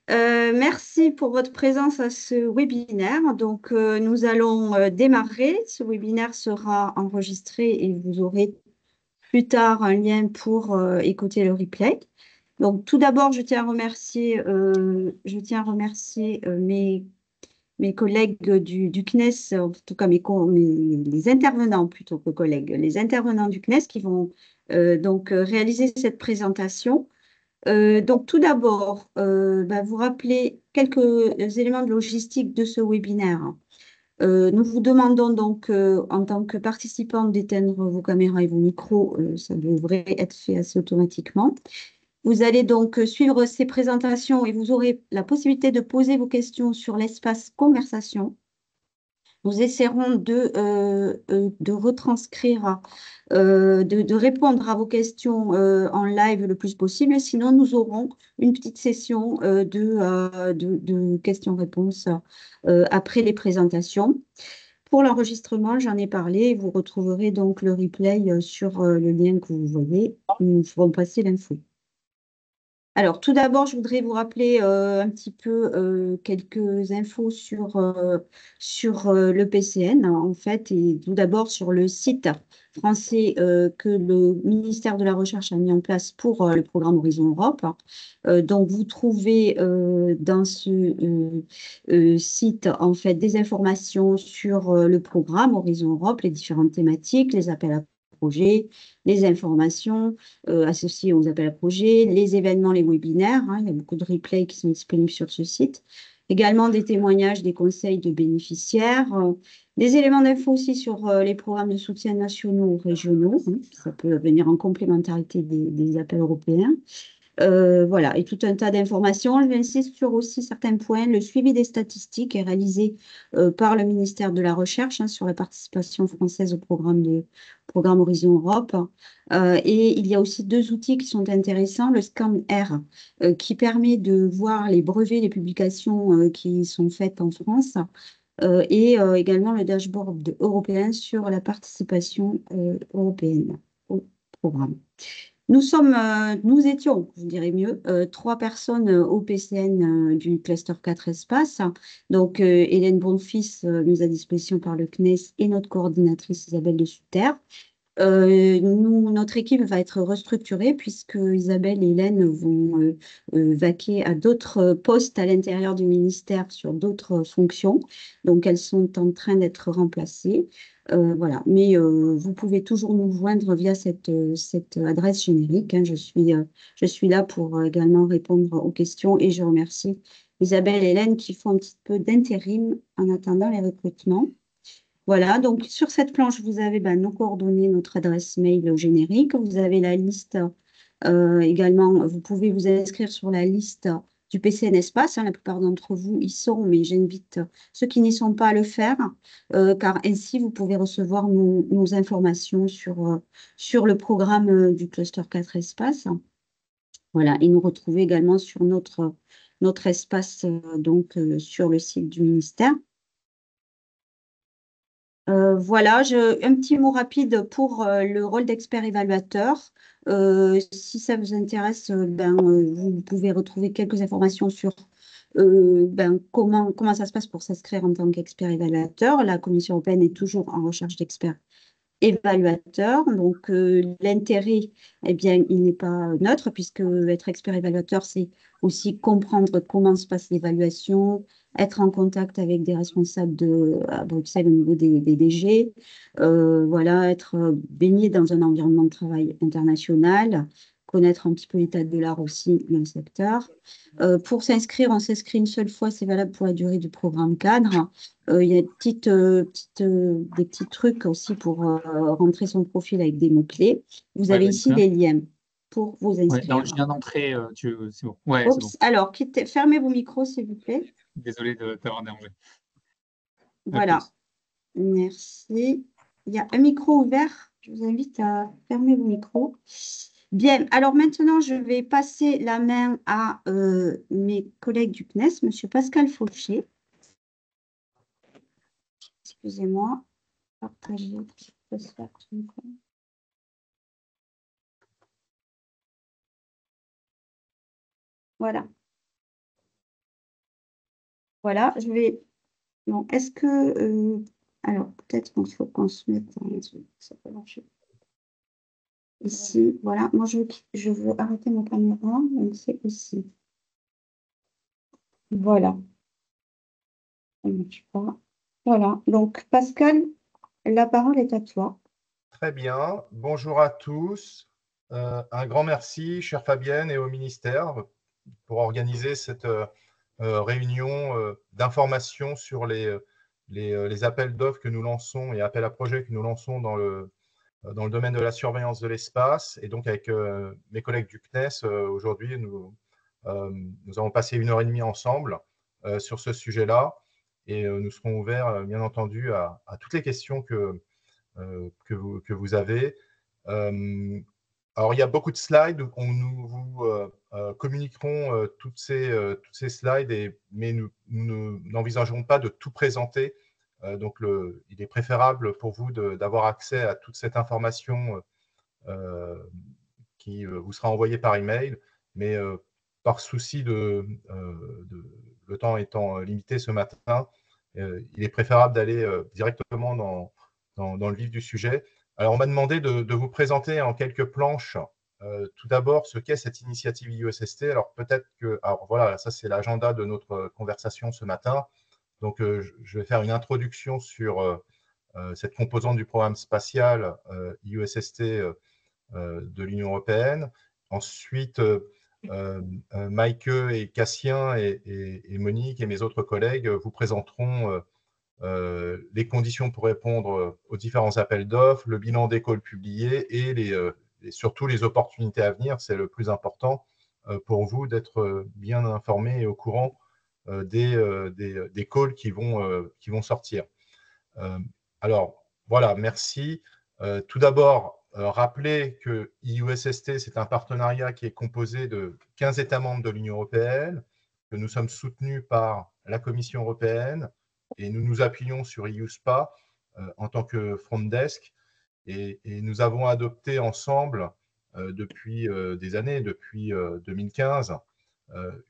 Merci pour votre présence à ce webinaire. Donc, nous allons démarrer. Ce webinaire sera enregistré et vous aurez plus tard un lien pour écouter le replay. Donc, tout d'abord, je tiens à remercier mes collègues du CNES, en tout cas les intervenants plutôt que collègues, les intervenants du CNES qui vont donc réaliser cette présentation. Donc, tout d'abord, vous rappelez quelques éléments de logistique de ce webinaire. Nous vous demandons donc, en tant que participant, d'éteindre vos caméras et vos micros. Ça devrait être fait assez automatiquement. Vous allez donc suivre ces présentations et vous aurez la possibilité de poser vos questions sur l'espace conversation. Nous essaierons de retranscrire, de répondre à vos questions en live le plus possible. Sinon, nous aurons une petite session de questions-réponses après les présentations. Pour l'enregistrement, j'en ai parlé. Vous retrouverez donc le replay sur le lien que vous voyez. Nous ferons passer l'info. Alors, tout d'abord, je voudrais vous rappeler un petit peu quelques infos sur le PCN, en fait, et tout d'abord sur le site français que le ministère de la Recherche a mis en place pour le programme Horizon Europe. Donc, vous trouvez dans ce site, en fait, des informations sur le programme Horizon Europe, les différentes thématiques, les appels à projets, les informations associés aux appels à projets, les événements, les webinaires. Il y a beaucoup de replays qui sont disponibles sur ce site. Également des témoignages, des conseils de bénéficiaires, des éléments d'info aussi sur les programmes de soutien nationaux ou régionaux. Ça peut venir en complémentarité des appels européens. Voilà, et tout un tas d'informations. Je vais insister sur aussi certains points. Le suivi des statistiques est réalisé par le ministère de la Recherche sur la participation française au programme Horizon Europe. Et il y a aussi deux outils qui sont intéressants. Le Scan-R, qui permet de voir les brevets, les publications qui sont faites en France. Et également le dashboard européen sur la participation européenne au programme. Nous étions, je dirais mieux, trois personnes au PCN du cluster 4 espace. Donc, Hélène Bonfils, mise à disposition par le CNES, et notre coordinatrice Isabelle de Sutter. Notre équipe va être restructurée puisque Isabelle et Hélène vont vaquer à d'autres postes à l'intérieur du ministère sur d'autres fonctions. Donc, elles sont en train d'être remplacées. Voilà. Mais vous pouvez toujours nous joindre via cette adresse générique. Je suis là pour également répondre aux questions et je remercie Isabelle et Hélène qui font un petit peu d'intérim en attendant les recrutements. Voilà, donc sur cette planche, vous avez nos coordonnées, notre adresse mail générique. Vous avez la liste également. Vous pouvez vous inscrire sur la liste du PCN Espace. La plupart d'entre vous y sont, mais j'invite ceux qui n'y sont pas à le faire, car ainsi vous pouvez recevoir nos informations sur le programme du Cluster 4 Espace. Voilà, et nous retrouver également sur notre espace sur le site du ministère. Voilà, un petit mot rapide pour le rôle d'expert évaluateur. Si ça vous intéresse, vous pouvez retrouver quelques informations sur comment ça se passe pour s'inscrire en tant qu'expert évaluateur. La Commission européenne est toujours en recherche d'experts évaluateur. Donc, l'intérêt, eh bien, il n'est pas neutre, puisque être expert évaluateur, c'est aussi comprendre comment se passe l'évaluation, être en contact avec des responsables à Bruxelles au niveau des DG, voilà, être baigné dans un environnement de travail international, connaître un petit peu l'état de l'art aussi dans le secteur. Pour s'inscrire, on s'inscrit une seule fois, c'est valable pour la durée du programme cadre. Il y a des petits trucs aussi pour rentrer son profil avec des mots-clés. Vous Ouais, avez ici Vanessa. les liens pour vous Ouais, non, inscrire. je viens d'entrer, c'est bon. Ouais, c'est bon. Oups, alors fermez vos micros, s'il vous plaît. Désolé de t'avoir dérangé. À Voilà, plus. merci. Il y a un micro ouvert. Je vous invite à fermer vos micros. Bien, alors maintenant, je vais passer la main à mes collègues du CNES, Monsieur Pascal Fauché. Excusez-moi, partager. Voilà. Voilà, je vais. Non, est-ce que. Alors, peut-être qu'il faut qu'on se mette. Ça peut marcher. Ici, voilà. Moi, je veux arrêter mon caméra, donc c'est ici. Voilà. Ça ne marche pas. Voilà. Donc, Pascal, la parole est à toi. Très bien. Bonjour à tous. Un grand merci, chère Fabienne, et au ministère pour organiser cette réunion d'information sur les appels d'offres que nous lançons et appels à projets que nous lançons dans le domaine de la surveillance de l'espace. Et donc, avec mes collègues du CNES, aujourd'hui, nous avons passé 1 heure et demie ensemble sur ce sujet-là. Et nous serons ouverts, bien entendu, à toutes les questions que vous avez. Alors, il y a beaucoup de slides. Nous vous communiquerons toutes ces slides, mais nous n'envisagerons pas de tout présenter. Donc, il est préférable pour vous d'avoir accès à toute cette information qui vous sera envoyée par email. Mais par souci le temps étant limité ce matin, il est préférable d'aller directement dans le vif du sujet. Alors, on m'a demandé de vous présenter en quelques planches tout d'abord ce qu'est cette initiative IUSST. Alors, peut-être que, alors voilà, ça c'est l'agenda de notre conversation ce matin. Donc, je vais faire une introduction sur cette composante du programme spatial IUSST de l'Union européenne. Ensuite, Maïke et Cassien et Monique et mes autres collègues vous présenteront les conditions pour répondre aux différents appels d'offres, le bilan d'école publié et surtout les opportunités à venir. C'est le plus important pour vous d'être bien informés et au courant des calls qui vont sortir. Alors, voilà, merci. Tout d'abord, rappeler que IUSST, c'est un partenariat qui est composé de 15 États membres de l'Union européenne, que nous sommes soutenus par la Commission européenne et nous nous appuyons sur IUSPA en tant que front desk. Et nous avons adopté ensemble, depuis des années, depuis 2015,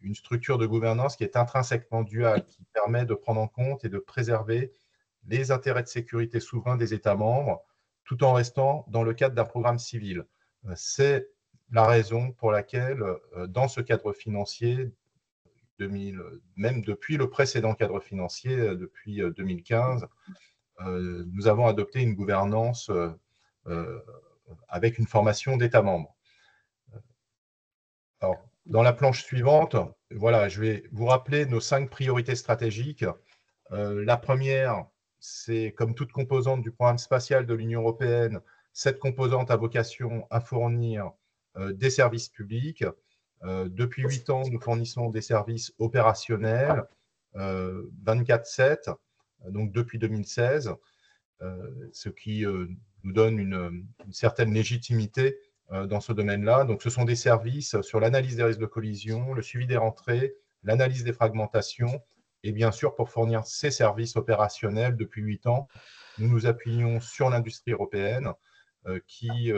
une structure de gouvernance qui est intrinsèquement duale, qui permet de prendre en compte et de préserver les intérêts de sécurité souverains des États membres, tout en restant dans le cadre d'un programme civil. C'est la raison pour laquelle, dans ce cadre financier, même depuis le précédent cadre financier, depuis 2015, nous avons adopté une gouvernance avec une formation d'États membres. Alors, dans la planche suivante, voilà, je vais vous rappeler nos 5 priorités stratégiques. La première, c'est comme toute composante du programme spatial de l'Union européenne, cette composante a vocation à fournir des services publics. Depuis 8 ans, nous fournissons des services opérationnels 24/7, donc depuis 2016, ce qui nous donne une certaine légitimité dans ce domaine-là. Donc, ce sont des services sur l'analyse des risques de collision, le suivi des rentrées, l'analyse des fragmentations. Et bien sûr, pour fournir ces services opérationnels depuis 8 ans, nous nous appuyons sur l'industrie européenne qui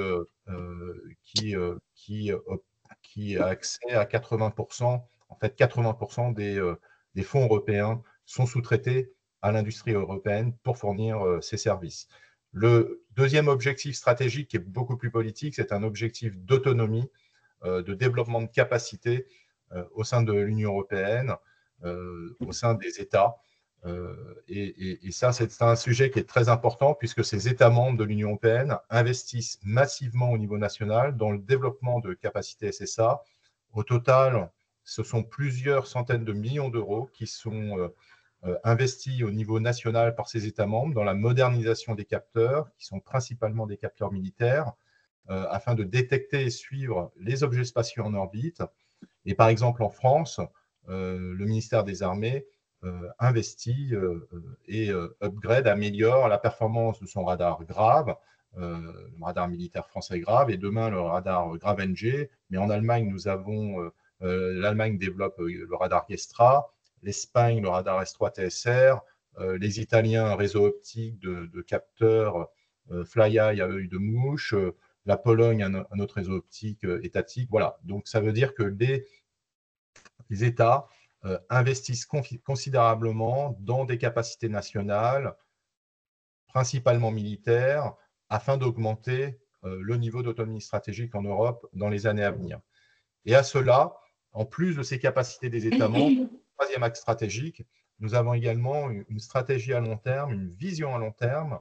a accès à 80%. En fait, 80% des fonds européens sont sous-traités à l'industrie européenne pour fournir ces services. Le deuxième objectif stratégique, qui est beaucoup plus politique, c'est un objectif d'autonomie, de développement de capacité au sein de l'Union européenne, au sein des États. Et ça, c'est un sujet qui est très important puisque ces États membres de l'Union européenne investissent massivement au niveau national dans le développement de capacités SSA. Au total, ce sont plusieurs centaines de millions d'euros qui sont investis au niveau national par ces États membres dans la modernisation des capteurs, qui sont principalement des capteurs militaires, afin de détecter et suivre les objets spatiaux en orbite. Et par exemple, en France, le ministère des Armées investit et upgrade, améliore la performance de son radar Grave, le radar militaire français Grave, et demain le radar Grave NG. Mais en Allemagne, l'Allemagne développe le radar Gestra, l'Espagne le radar S3 TSR, les Italiens un réseau optique de capteurs Fly Eye à œil de mouche, la Pologne un autre réseau optique étatique. Voilà, donc ça veut dire que les États investissent considérablement dans des capacités nationales, principalement militaires, afin d'augmenter le niveau d'autonomie stratégique en Europe dans les années à venir. Et à cela, en plus de ces capacités des États membres, troisième axe stratégique, nous avons également une stratégie à long terme, une vision à long terme,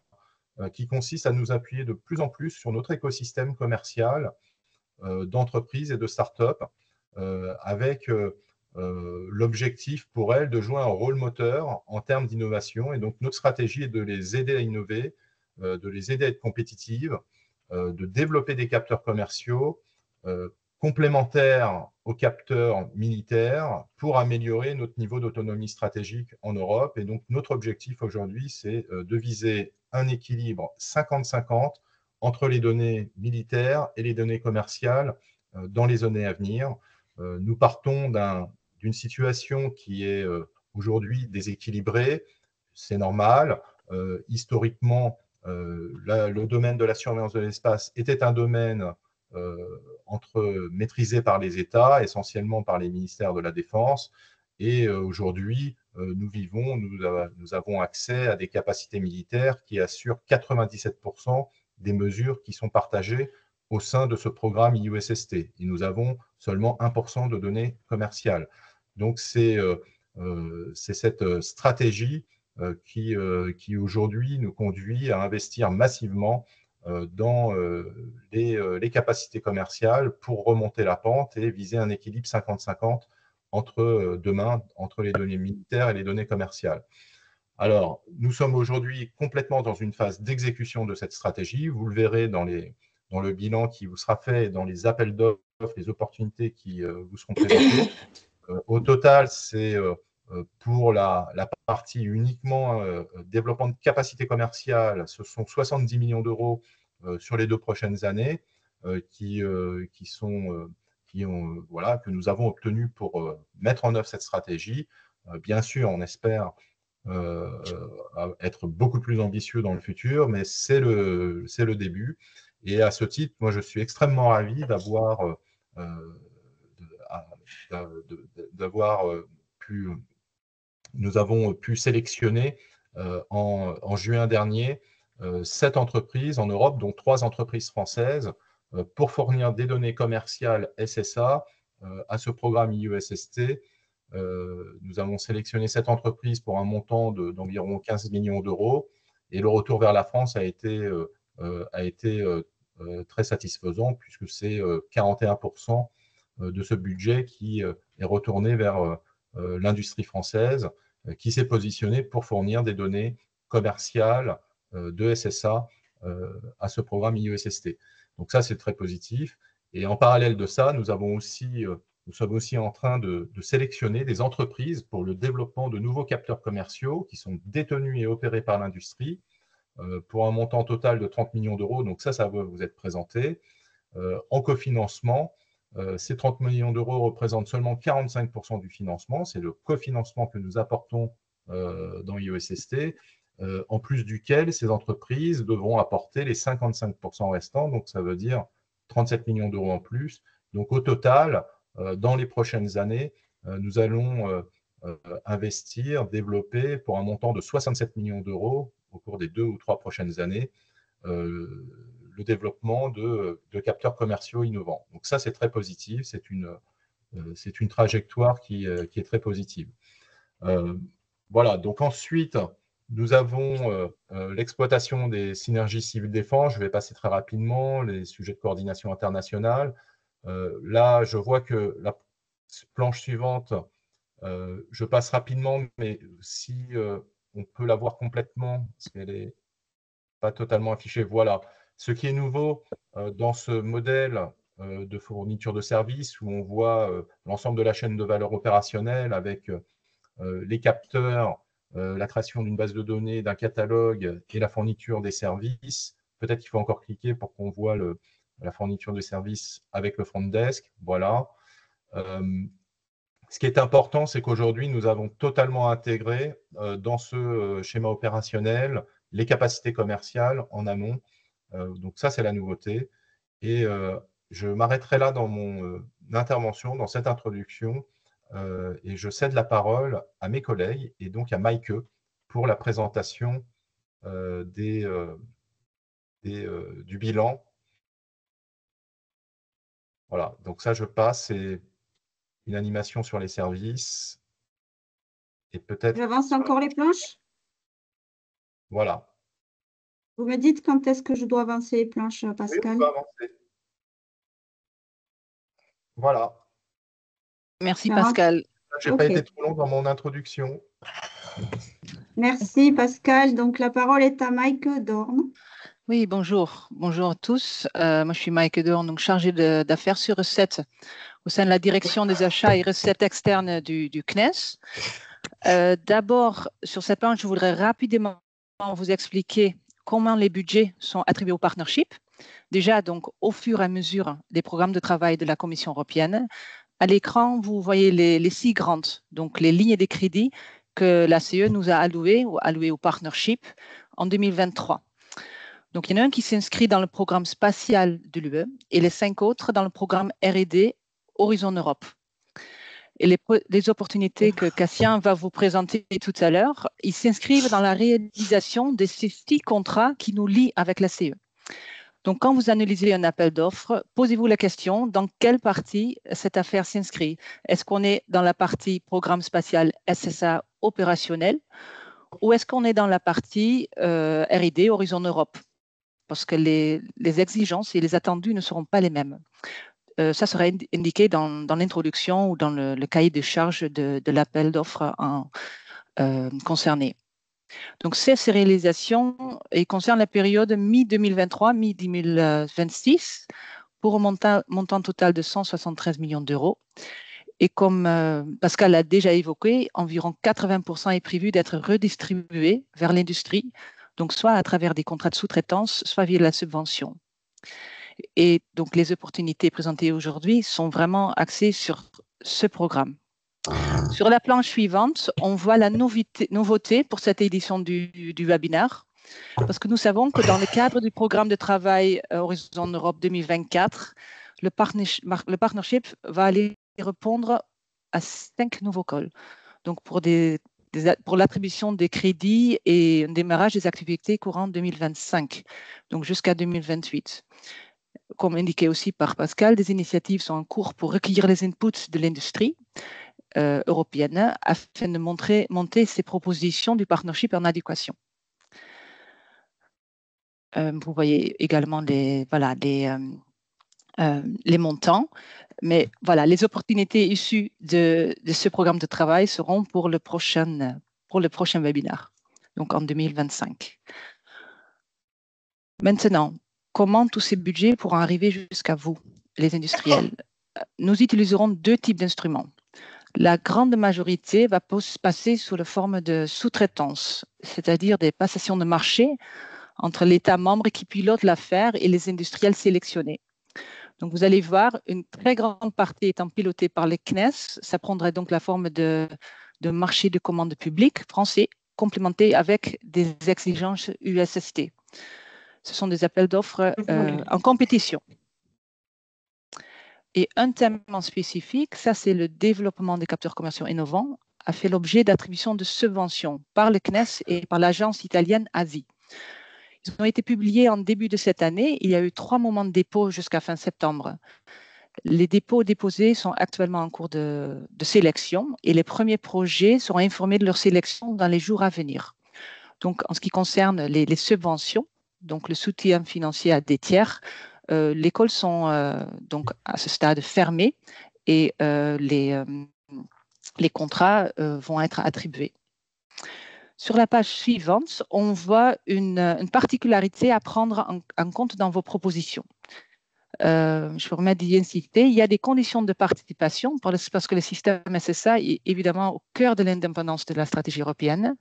qui consiste à nous appuyer de plus en plus sur notre écosystème commercial d'entreprises et de start-up, avec l'objectif pour elles de jouer un rôle moteur en termes d'innovation. Et donc, notre stratégie est de les aider à innover, de les aider à être compétitives, de développer des capteurs commerciaux complémentaires aux capteurs militaires pour améliorer notre niveau d'autonomie stratégique en Europe. Et donc, notre objectif aujourd'hui, c'est de viser un équilibre 50-50 entre les données militaires et les données commerciales dans les années à venir. Nous partons d'une situation qui est aujourd'hui déséquilibrée. C'est normal. Historiquement, le domaine de la surveillance de l'espace était un domaine maîtrisé par les États, essentiellement par les ministères de la Défense. Et aujourd'hui, nous avons accès à des capacités militaires qui assurent 97% des mesures qui sont partagées au sein de ce programme IUSST. Et nous avons seulement 1% de données commerciales. Donc, c'est cette stratégie qui aujourd'hui nous conduit à investir massivement dans les capacités commerciales pour remonter la pente et viser un équilibre 50-50 entre les données militaires et les données commerciales. Alors, nous sommes aujourd'hui complètement dans une phase d'exécution de cette stratégie. Vous le verrez dans le bilan qui vous sera fait et dans les appels d'offres, les opportunités qui vous seront présentées. Au total, c'est pour la partie uniquement développement de capacités commerciales, ce sont 70 millions d'euros sur les 2 prochaines années que nous avons obtenus pour mettre en œuvre cette stratégie. Bien sûr, on espère être beaucoup plus ambitieux dans le futur, mais c'est le début. Et à ce titre, moi, je suis extrêmement ravi nous avons pu sélectionner en juin dernier 7 entreprises en Europe, dont 3 entreprises françaises, pour fournir des données commerciales SSA à ce programme IUSST. Nous avons sélectionné 7 entreprises pour un montant d'environ 15 millions d'euros et le retour vers la France a été très satisfaisant puisque c'est 41% de ce budget qui est retourné vers l'industrie française qui s'est positionnée pour fournir des données commerciales de SSA à ce programme IUSST. Donc ça, c'est très positif. Et en parallèle de ça, nous sommes aussi en train de sélectionner des entreprises pour le développement de nouveaux capteurs commerciaux qui sont détenus et opérés par l'industrie pour un montant total de 30 millions d'euros. Donc ça va vous être présenté. En cofinancement, ces 30 millions d'euros représentent seulement 45% du financement. C'est le cofinancement que nous apportons dans IUSST, en plus duquel ces entreprises devront apporter les 55% restants. Donc ça veut dire 37 millions d'euros en plus. Donc au total, dans les prochaines années, nous allons investir, développer pour un montant de 67 millions d'euros au cours des 2 ou 3 prochaines années, le développement de capteurs commerciaux innovants. Donc ça, c'est très positif, c'est une trajectoire qui est très positive. Voilà, donc ensuite, nous avons l'exploitation des synergies civil-défense. Je vais passer très rapidement, les sujets de coordination internationale. Là, je vois que la planche suivante, je passe rapidement, mais si on peut la voir complètement, parce qu'elle n'est pas totalement affichée, voilà. Ce qui est nouveau dans ce modèle de fourniture de services, où on voit l'ensemble de la chaîne de valeur opérationnelle avec les capteurs, la création d'une base de données, d'un catalogue et la fourniture des services. Peut-être qu'il faut encore cliquer pour qu'on voit la fourniture de services avec le front desk. Voilà. Ce qui est important, c'est qu'aujourd'hui, nous avons totalement intégré dans ce schéma opérationnel les capacités commerciales en amont. Donc ça, c'est la nouveauté. Et je m'arrêterai là dans mon intervention, dans cette introduction, et je cède la parole à mes collègues et donc à Maïke pour la présentation du bilan. Voilà, donc ça, je passe, c'est une animation sur les services. Et peut-être, J'avance encore les planches. voilà. Vous me dites quand est-ce que je dois avancer les planches, Oui, on Pascal? peut avancer. Voilà. Merci 40. Pascal. Je n'ai Ok. pas été trop long dans mon introduction. Merci, Pascal. Donc, la parole est à Mike Dorn. Oui, bonjour. Bonjour à tous. Moi, je suis Maïke Dorn, donc chargée d'affaires sur recettes au sein de la direction des achats et recettes externes du CNES. D'abord, sur cette planche, je voudrais rapidement vous expliquer comment les budgets sont attribués au partnership. Déjà, donc, au fur et à mesure des programmes de travail de la Commission européenne. À l'écran, vous voyez les 6 grandes, donc les lignes des crédits que la CE nous a allouées au partnership en 2023. Donc, il y en a un qui s'inscrit dans le programme spatial de l'UE et les 5 autres dans le programme R&D Horizon Europe. Et les opportunités que Cassien va vous présenter tout à l'heure, ils s'inscrivent dans la réalisation de ces 6 contrats qui nous lient avec la CE. Donc, quand vous analysez un appel d'offres, posez-vous la question dans quelle partie cette affaire s'inscrit. Est-ce qu'on est dans la partie programme spatial SSA opérationnel ou est-ce qu'on est dans la partie R&D Horizon Europe? Parce que les exigences et les attendus ne seront pas les mêmes. Ça sera indiqué dans l'introduction ou dans le cahier de charges de l'appel d'offres concerné. Donc, ces réalisations concernent la période mi-2023, mi-2026 pour un montant total de 173 millions d'euros. Et comme Pascal l'a déjà évoqué, environ 80% est prévu d'être redistribué vers l'industrie, donc soit à travers des contrats de sous-traitance, soit via la subvention. Et donc, les opportunités présentées aujourd'hui sont vraiment axées sur ce programme. Sur la planche suivante, on voit la nouveauté pour cette édition du webinaire, parce que nous savons que dans le cadre du programme de travail Horizon Europe 2024, le partnership va aller répondre à 5 nouveaux calls. Donc, pour l'attribution des crédits et un démarrage des activités courant 2025, donc jusqu'à 2028. Comme indiqué aussi par Pascal, des initiatives sont en cours pour recueillir les inputs de l'industrie européenne afin de monter ces propositions du partnership en adéquation. Vous voyez également les montants, mais voilà, les opportunités issues de ce programme de travail seront pour le prochain webinaire, donc en 2025. Maintenant, comment tous ces budgets pourront arriver jusqu'à vous, les industriels? Nous utiliserons 2 types d'instruments. La grande majorité va passer sous la forme de sous-traitance, c'est-à-dire des passations de marché entre l'État membre qui pilote l'affaire et les industriels sélectionnés. Donc, vous allez voir, une très grande partie étant pilotée par les CNES, ça prendrait donc la forme de marché de commande publique français, complémenté avec des exigences USST. Ce sont des appels d'offres en compétition. Et un thème en spécifique, ça c'est le développement des capteurs commerciaux innovants, a fait l'objet d'attributions de subventions par le CNES et par l'agence italienne ASI. Ils ont été publiés en début de cette année. Il y a eu 3 moments de dépôt jusqu'à fin septembre. Les dépôts déposés sont actuellement en cours de sélection et les premiers projets seront informés de leur sélection dans les jours à venir. Donc, en ce qui concerne les subventions, donc le soutien financier à des tiers, les calls sont donc à ce stade fermés et les contrats vont être attribués. Sur la page suivante, on voit une particularité à prendre en compte dans vos propositions. Je vous remets d'y insister. Il y a des conditions de participation parce que le système SSA est évidemment au cœur de l'indépendance de la stratégie européenne.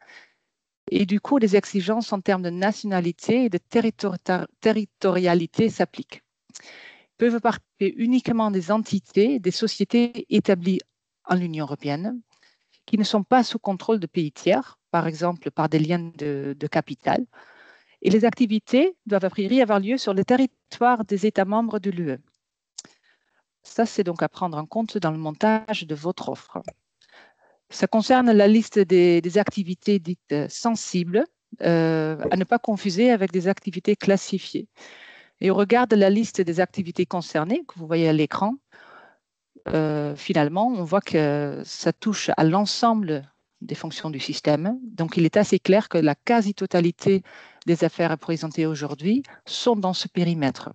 Et du coup, les exigences en termes de nationalité et de territorialité s'appliquent. Peuvent participer uniquement des entités, des sociétés établies en Union européenne, qui ne sont pas sous contrôle de pays tiers, par exemple par des liens de capital. Et les activités doivent a priori avoir lieu sur le territoire des États membres de l'UE. Ça, c'est donc à prendre en compte dans le montage de votre offre. Ça concerne la liste des activités dites sensibles, à ne pas confuser avec des activités classifiées. Et au regard de la liste des activités concernées que vous voyez à l'écran, finalement, on voit que ça touche à l'ensemble des fonctions du système. Donc, il est assez clair que la quasi-totalité des affaires présentées aujourd'hui sont dans ce périmètre.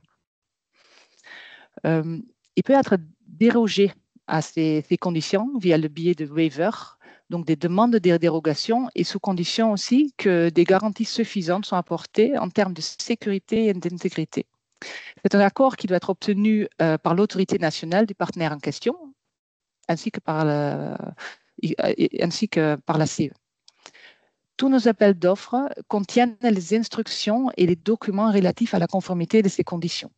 Il peut être dérogé à ces conditions via le biais de waivers, donc des demandes de dérogation, et sous condition aussi que des garanties suffisantes sont apportées en termes de sécurité et d'intégrité. C'est un accord qui doit être obtenu par l'autorité nationale du partenaire en question, ainsi que par la CE. Tous nos appels d'offres contiennent les instructions et les documents relatifs à la conformité de ces conditions.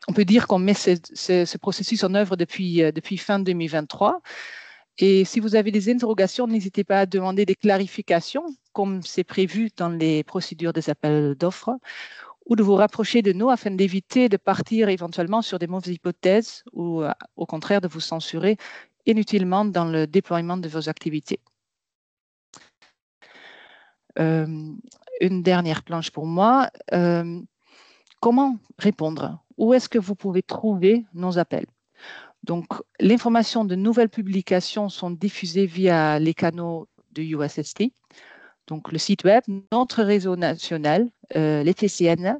On peut dire qu'on met ce processus en œuvre depuis fin 2023. Et si vous avez des interrogations, n'hésitez pas à demander des clarifications, comme c'est prévu dans les procédures des appels d'offres, ou de vous rapprocher de nous afin d'éviter de partir éventuellement sur des mauvaises hypothèses ou au contraire de vous censurer inutilement dans le déploiement de vos activités. Une dernière planche pour moi. Comment répondre? Où est-ce que vous pouvez trouver nos appels? Donc, l'information de nouvelles publications sont diffusées via les canaux de USST, donc le site web, notre réseau national, les TCN.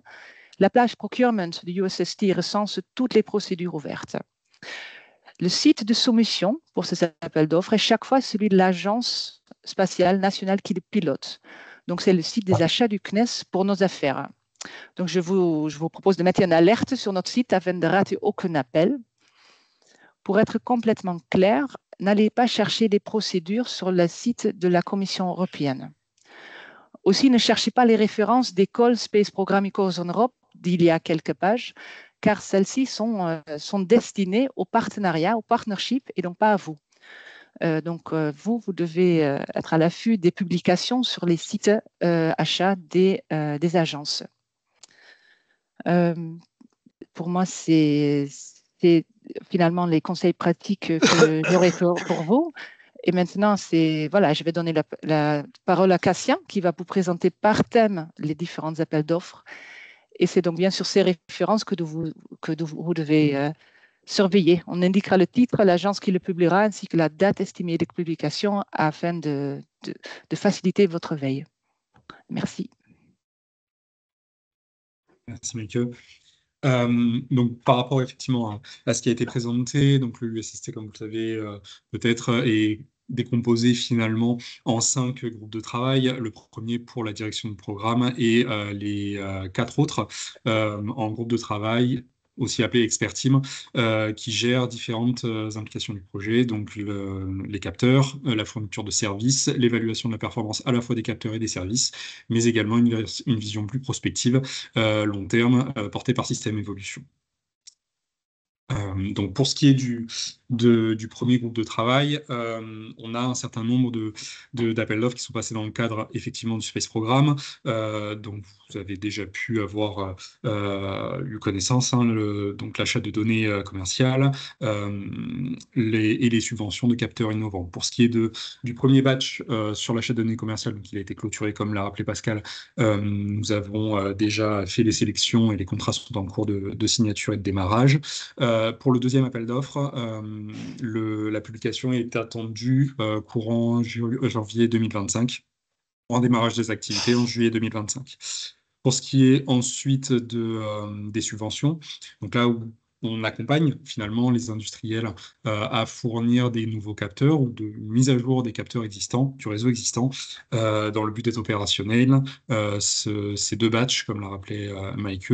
La page procurement de USST recense toutes les procédures ouvertes. Le site de soumission pour ces appels d'offres est chaque fois celui de l'Agence spatiale nationale qui le pilote. Donc, c'est le site des achats du CNES pour nos affaires. Donc, je vous propose de mettre une alerte sur notre site afin de rater aucun appel. Pour être complètement clair, n'allez pas chercher des procédures sur le site de la Commission européenne. Aussi, ne cherchez pas les références d'écoles Space Programming Course en Europe d'il y a quelques pages, car celles-ci sont destinées au partenariat, au partnership, et donc pas à vous. Vous devez être à l'affût des publications sur les sites achats des agences. Pour moi, c'est finalement les conseils pratiques que j'aurais pour vous. Et maintenant, je vais donner la parole à Cassien qui va vous présenter par thème les différents appels d'offres. Et c'est donc bien sûr ces références que vous devez surveiller. On indiquera le titre, l'agence qui le publiera, ainsi que la date estimée de publication afin de faciliter votre veille. Merci. Merci, Michael. Donc, par rapport effectivement à ce qui a été présenté, donc le USST, comme vous le savez, peut-être est décomposé finalement en 5 groupes de travail. Le premier pour la direction de programme et les 4 autres en groupe de travail, aussi appelé expert team, qui gère différentes implications du projet, donc les capteurs, la fourniture de services, l'évaluation de la performance à la fois des capteurs et des services, mais également une vision plus prospective, long terme, portée par Système Evolution. Donc pour ce qui est du premier groupe de travail, on a un certain nombre d'appels d'offres qui sont passés dans le cadre effectivement du Space Programme, donc vous avez déjà pu avoir eu connaissance, donc l'achat de données commerciales et les subventions de capteurs innovants. Pour ce qui est du premier batch sur l'achat de données commerciales, donc il a été clôturé comme l'a rappelé Pascal, nous avons déjà fait les sélections et les contrats sont en cours de signature et de démarrage. Pour le deuxième appel d'offres, la publication est attendue courant janvier 2025, en démarrage des activités en juillet 2025. Pour ce qui est ensuite des subventions, donc là où on accompagne finalement les industriels à fournir des nouveaux capteurs ou de mise à jour des capteurs existants, du réseau existant, dans le but d'être opérationnel. Ces 2 batchs, comme l'a rappelé Maike,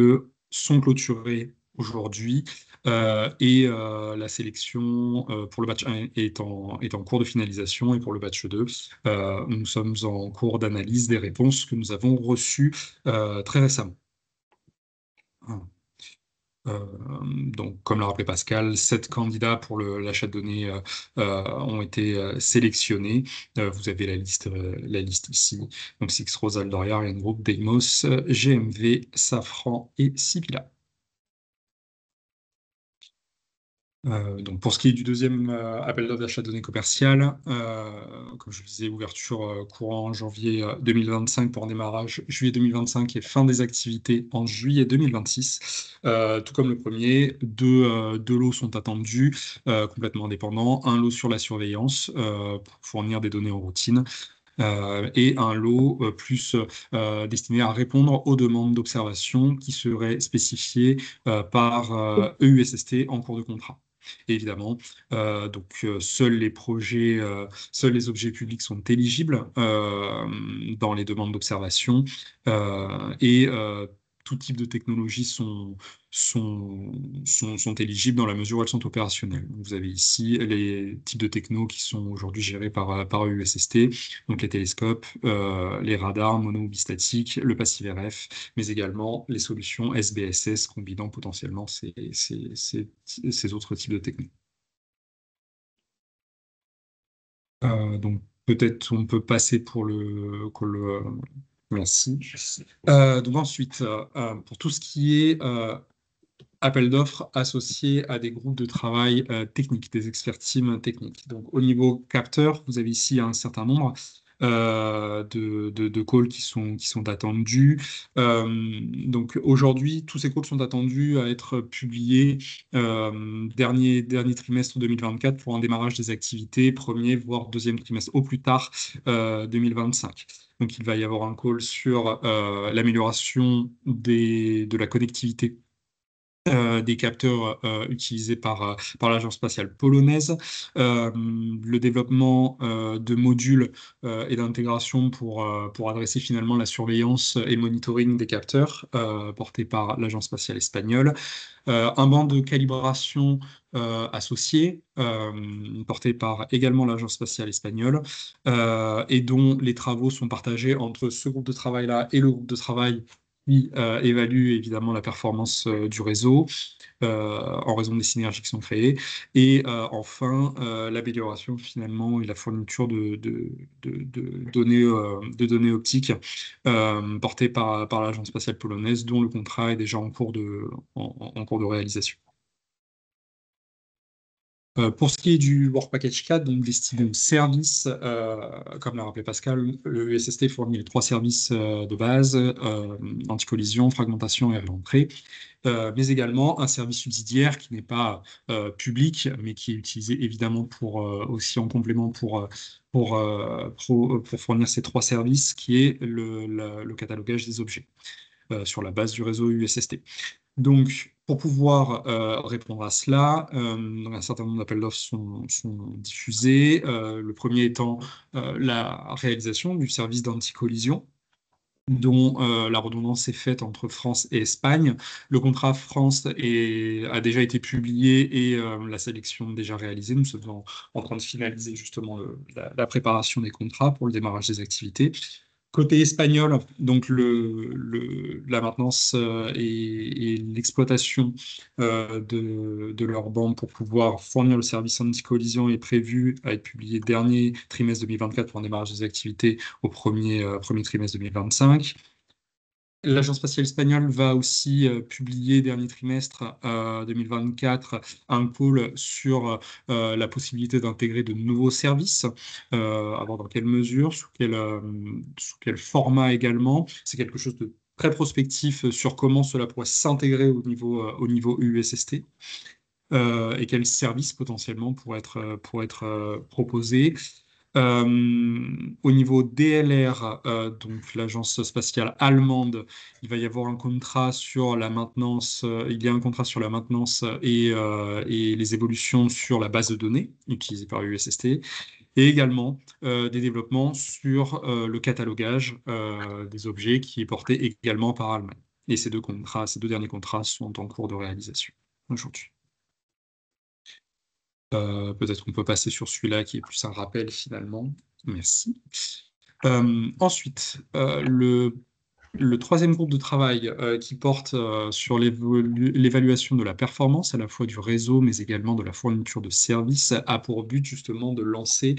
sont clôturés aujourd'hui et la sélection pour le batch 1 est en cours de finalisation et pour le batch 2, nous sommes en cours d'analyse des réponses que nous avons reçues très récemment. Donc, comme l'a rappelé Pascal, 7 candidats pour l'achat de données ont été sélectionnés. Vous avez la liste ici. Donc, Six Rose, Aldoria, Ryan Group, Deimos, GMV, Safran et Sibila. Donc pour ce qui est du deuxième appel d'offres d'achat de données commerciales, comme je le disais, ouverture courant janvier 2025 pour un démarrage juillet 2025 et fin des activités en juillet 2026. Tout comme le premier, deux lots sont attendus, complètement indépendants. Un lot sur la surveillance pour fournir des données en routine. Et un lot plus destiné à répondre aux demandes d'observation qui seraient spécifiées par EUSST en cours de contrat. Et évidemment, seuls les projets, seuls les objets publics sont éligibles dans les demandes d'observation et tout type de technologies sont éligibles dans la mesure où elles sont opérationnelles. Vous avez ici les types de technos qui sont aujourd'hui gérés par EUSST, donc les télescopes, les radars mono-bistatiques, le passif RF, mais également les solutions SBSS combinant potentiellement ces autres types de technos. Donc peut-être on peut passer pour le merci. Donc ensuite, pour tout ce qui est appel d'offres associés à des groupes de travail techniques, des experts teams techniques. Donc au niveau capteur, vous avez ici un certain nombre de calls qui sont attendus. Donc aujourd'hui, tous ces calls sont attendus à être publiés dernier trimestre 2024 pour un démarrage des activités, premier voire deuxième trimestre au plus tard 2025. Donc il va y avoir un call sur l'amélioration de la connectivité des capteurs utilisés par l'Agence spatiale polonaise, le développement de modules et d'intégration pour adresser finalement la surveillance et le monitoring des capteurs portés par l'Agence spatiale espagnole, un banc de calibration associé porté par également l'Agence spatiale espagnole et dont les travaux sont partagés entre ce groupe de travail-là et le groupe de travail qui évalue évidemment la performance du réseau en raison des synergies qui sont créées. Et enfin, l'amélioration finalement et la fourniture de données optiques portées par l'Agence spatiale polonaise, dont le contrat est déjà en cours en cours de réalisation. Pour ce qui est du Work Package 4, donc destiné aux services, comme l'a rappelé Pascal, le USST fournit les 3 services de base, anti-collision, fragmentation et réentrée, mais également un service subsidiaire qui n'est pas public, mais qui est utilisé évidemment aussi en complément pour fournir ces 3 services, qui est le catalogage des objets sur la base du réseau USST. Donc, pour pouvoir répondre à cela, un certain nombre d'appels d'offres sont diffusés. Le premier étant la réalisation du service d'anti-collision, dont la redondance est faite entre France et Espagne. Le contrat France a déjà été publié et la sélection déjà réalisée. Nous sommes en train de finaliser justement la préparation des contrats pour le démarrage des activités. Côté espagnol, donc la maintenance et l'exploitation de leur bande pour pouvoir fournir le service anti-collision est prévu à être publié dernier trimestre 2024 pour un démarrage des activités au premier trimestre 2025. L'Agence spatiale espagnole va aussi publier dernier trimestre 2024 un call sur la possibilité d'intégrer de nouveaux services, à voir dans quelle mesure, sous quel format également. C'est quelque chose de très prospectif sur comment cela pourrait s'intégrer au niveau USST. Et quels services potentiellement pourraient être proposés. Au niveau DLR, donc l'agence spatiale allemande, il va y avoir un contrat sur la maintenance. Il y a un contrat sur la maintenance et les évolutions sur la base de données utilisée par USST, et également des développements sur le catalogage des objets qui est porté également par Allemagne. Et ces deux derniers contrats sont en cours de réalisation aujourd'hui. Peut-être qu'on peut passer sur celui-là qui est plus un rappel finalement. Merci. Ensuite, le troisième groupe de travail qui porte sur l'évaluation de la performance à la fois du réseau mais également de la fourniture de services a pour but justement de lancer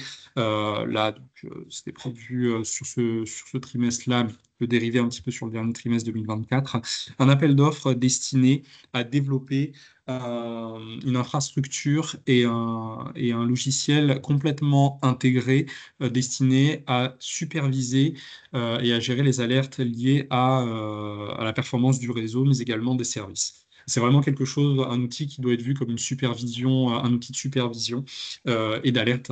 c'était prévu sur ce trimestre-là, dériver un petit peu sur le dernier trimestre 2024, un appel d'offres destiné à développer une infrastructure et un logiciel complètement intégré destiné à superviser et à gérer les alertes liées à la performance du réseau, mais également des services. C'est vraiment quelque chose, un outil qui doit être vu comme une supervision, un outil de supervision et d'alerte,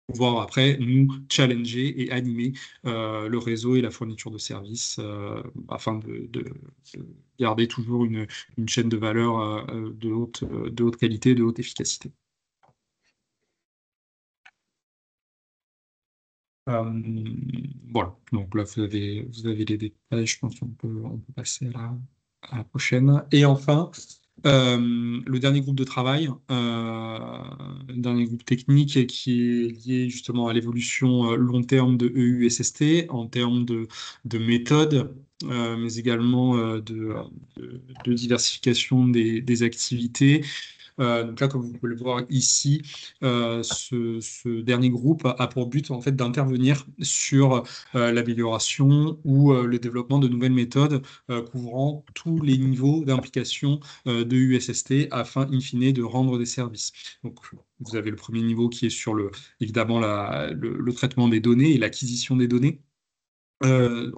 pour pouvoir après nous challenger et animer le réseau et la fourniture de services afin de garder toujours une chaîne de valeur de haute qualité, de haute efficacité. Voilà, donc là vous avez les détails, je pense qu'on peut passer à la prochaine. Et enfin, le dernier groupe de travail, le dernier groupe technique qui est lié justement à l'évolution long terme de EUSST en termes de méthode, mais également de diversification des activités. Donc là, comme vous pouvez le voir ici, ce dernier groupe a pour but en fait d'intervenir sur l'amélioration ou le développement de nouvelles méthodes couvrant tous les niveaux d'implication de USST afin, in fine, de rendre des services. Donc, vous avez le premier niveau qui est sur évidemment le traitement des données et l'acquisition des données.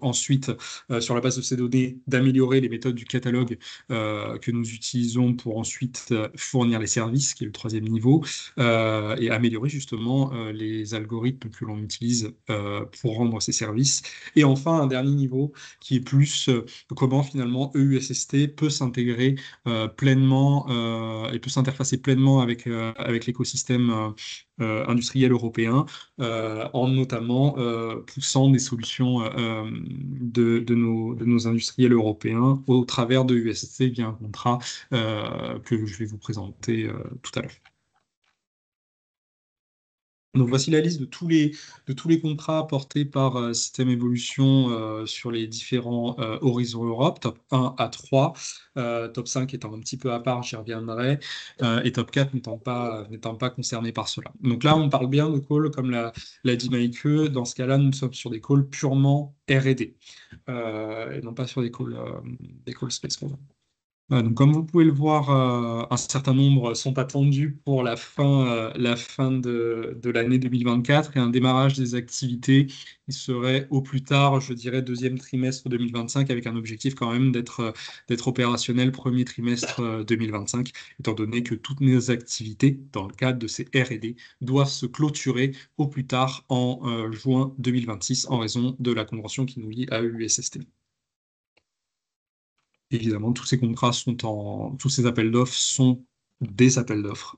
Ensuite, sur la base de ces données, d'améliorer les méthodes du catalogue que nous utilisons pour ensuite fournir les services, qui est le troisième niveau, et améliorer justement les algorithmes que l'on utilise pour rendre ces services. Et enfin, un dernier niveau qui est plus comment finalement EUSST peut s'intégrer pleinement et peut s'interfacer pleinement avec l'écosystème industriel européen, en notamment poussant des solutions de nos industriels européens au travers de USST via un contrat que je vais vous présenter tout à l'heure. Donc voici la liste de tous les contrats portés par Système Evolution sur les différents horizons Europe, top 1 à 3, top 5 étant un petit peu à part, j'y reviendrai, et top 4 n'étant pas concerné par cela. Donc là, on parle bien de calls, comme l'a dit Maïke, dans ce cas-là, nous sommes sur des calls purement R&D, et non pas sur des calls Space Program. Donc, comme vous pouvez le voir, un certain nombre sont attendus pour la fin de l'année 2024 et un démarrage des activités qui serait au plus tard, je dirais, deuxième trimestre 2025, avec un objectif quand même d'être opérationnel premier trimestre 2025, étant donné que toutes nos activités, dans le cadre de ces R&D, doivent se clôturer au plus tard en juin 2026 en raison de la convention qui nous lie à EUSST. Évidemment, tous ces contrats tous ces appels d'offres sont des appels d'offres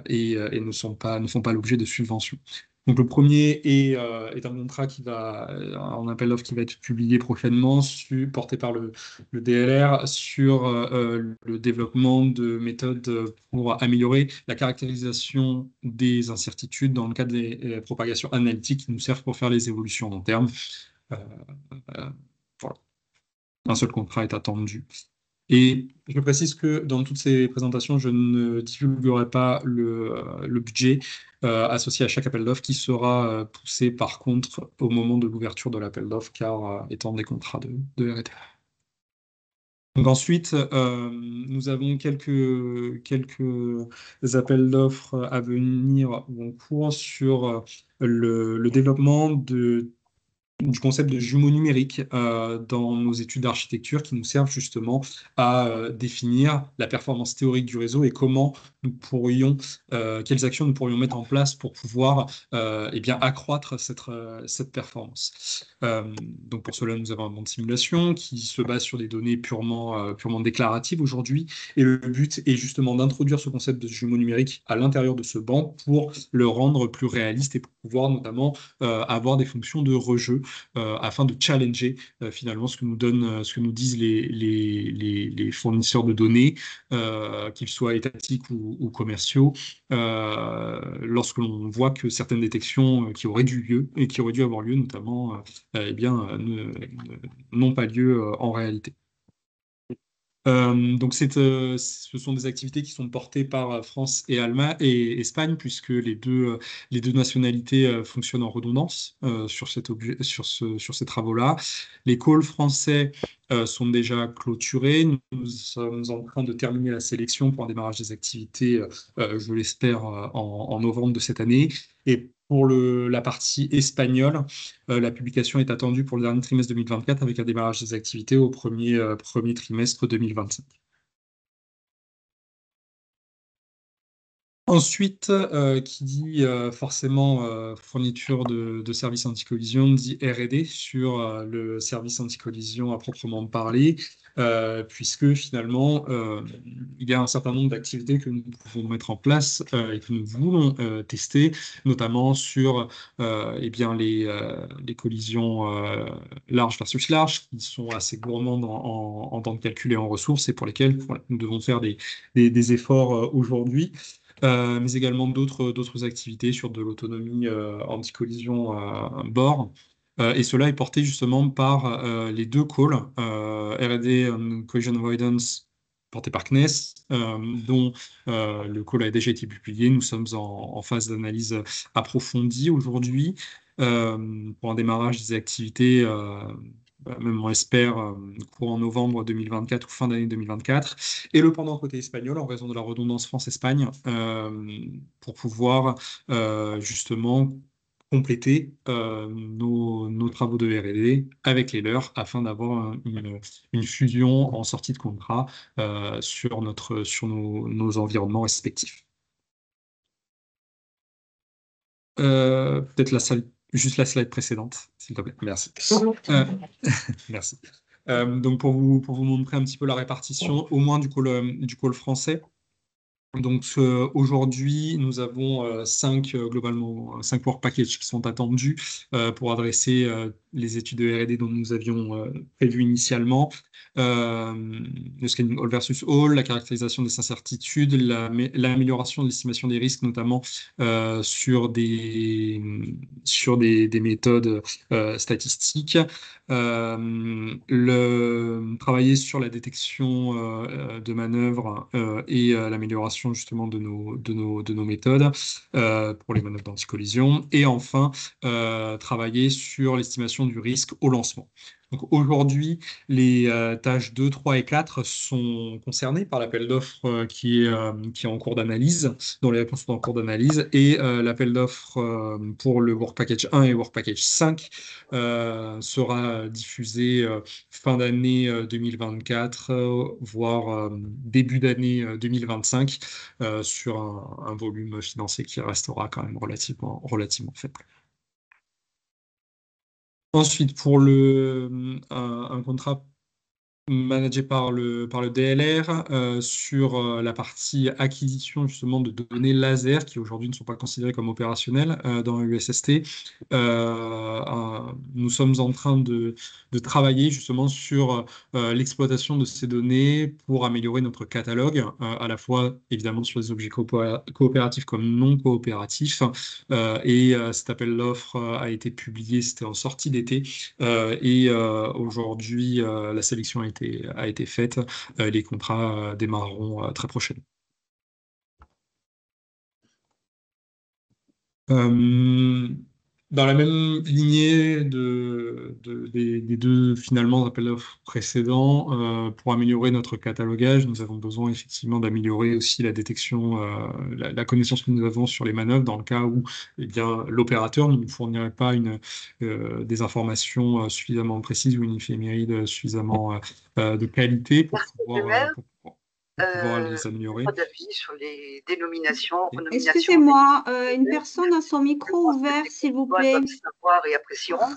et ne font pas l'objet de subventions. Donc le premier est un contrat un appel d'offres qui va être publié prochainement, porté par le DLR sur le développement de méthodes pour améliorer la caractérisation des incertitudes dans le cadre des propagations analytiques qui nous servent pour faire les évolutions long terme. Voilà. Un seul contrat est attendu. Et je précise que dans toutes ces présentations, je ne divulguerai pas le budget associé à chaque appel d'offres qui sera poussé par contre au moment de l'ouverture de l'appel d'offres, car étant des contrats de R&D. Donc ensuite, nous avons quelques appels d'offres à venir ou en cours sur le développement du concept de jumeaux numériques dans nos études d'architecture qui nous servent justement à définir la performance théorique du réseau et comment nous pourrions, quelles actions nous pourrions mettre en place pour pouvoir accroître cette performance. Donc pour cela, nous avons un banc de simulation qui se base sur des données purement déclaratives aujourd'hui, et le but est justement d'introduire ce concept de jumeaux numériques à l'intérieur de ce banc pour le rendre plus réaliste et pour pouvoir notamment avoir des fonctions de rejeu afin de challenger finalement ce que nous disent les fournisseurs de données, qu'ils soient étatiques ou commerciaux, lorsque l'on voit que certaines détections qui auraient dû avoir lieu notamment, n'ont pas lieu en réalité. Donc, ce sont des activités qui sont portées par France et Allemagne et Espagne, puisque les deux nationalités fonctionnent en redondance sur sur ces travaux-là. Les calls français sont déjà clôturés. Nous sommes en train de terminer la sélection pour un démarrage des activités, je l'espère, en novembre de cette année. Et pour la partie espagnole, la publication est attendue pour le dernier trimestre 2024 avec un démarrage des activités au premier trimestre 2025. Ensuite, qui dit forcément fourniture de services anti-collision, dit R&D sur le service anti-collision à proprement parler, puisque finalement, il y a un certain nombre d'activités que nous pouvons mettre en place et que nous voulons tester, notamment sur eh bien, les collisions larges versus larges, qui sont assez gourmandes en temps de calcul et en ressources, et pour lesquelles voilà, nous devons faire des efforts aujourd'hui. Mais également d'autres activités sur de l'autonomie anti-collision bord. Et cela est porté justement par les deux calls, R&D Collision Avoidance, porté par CNES, dont le call a déjà été publié. Nous sommes en phase d'analyse approfondie aujourd'hui pour un démarrage des activités. Même on espère courant novembre 2024 ou fin d'année 2024, et le pendant côté espagnol en raison de la redondance France-Espagne pour pouvoir justement compléter nos travaux de R&D avec les leurs afin d'avoir une fusion en sortie de contrat sur nos environnements respectifs. Peut-être juste la slide précédente, s'il te plaît. Merci. Merci. Donc pour vous montrer un petit peu la répartition, au moins du call français. Donc aujourd'hui, nous avons globalement 5 work packages qui sont attendus pour adresser les études de R&D dont nous avions prévu initialement. Le scanning all versus all, la caractérisation des incertitudes, l'amélioration de l'estimation des risques, notamment sur des méthodes statistiques. Travailler sur la détection de manœuvres et l'amélioration justement de nos méthodes pour les manœuvres d'anti-collision. Et enfin, travailler sur l'estimation du risque au lancement. Donc aujourd'hui, les tâches 2, 3 et 4 sont concernées par l'appel d'offres qui est en cours d'analyse, dont les réponses sont en cours d'analyse, et l'appel d'offres pour le Work Package 1 et Work Package 5 sera diffusé fin d'année 2024, voire début d'année 2025, sur un volume financier qui restera quand même relativement faible. Ensuite, pour un contrat managé par le DLR sur la partie acquisition justement de données laser qui aujourd'hui ne sont pas considérées comme opérationnelles dans l'USST. Nous sommes en train de travailler justement sur l'exploitation de ces données pour améliorer notre catalogue, à la fois évidemment sur les objets coopératifs comme non coopératifs. Cet appel d'offres a été publié, c'était en sortie d'été, et aujourd'hui la sélection a été faite. Les contrats démarreront très prochainement. Dans la même lignée des deux finalement appels d'offres précédents, pour améliorer notre catalogage, nous avons besoin effectivement d'améliorer aussi la détection, la connaissance que nous avons sur les manœuvres dans le cas où eh bien, l'opérateur ne nous fournirait pas des informations suffisamment précises ou une éphéméride suffisamment de qualité pour pouvoir les améliorer. D'avis sur les dénominations, renominations. Excusez-moi, une personne a son micro ouvert, s'il vous plaît. Savoir et apprécieront,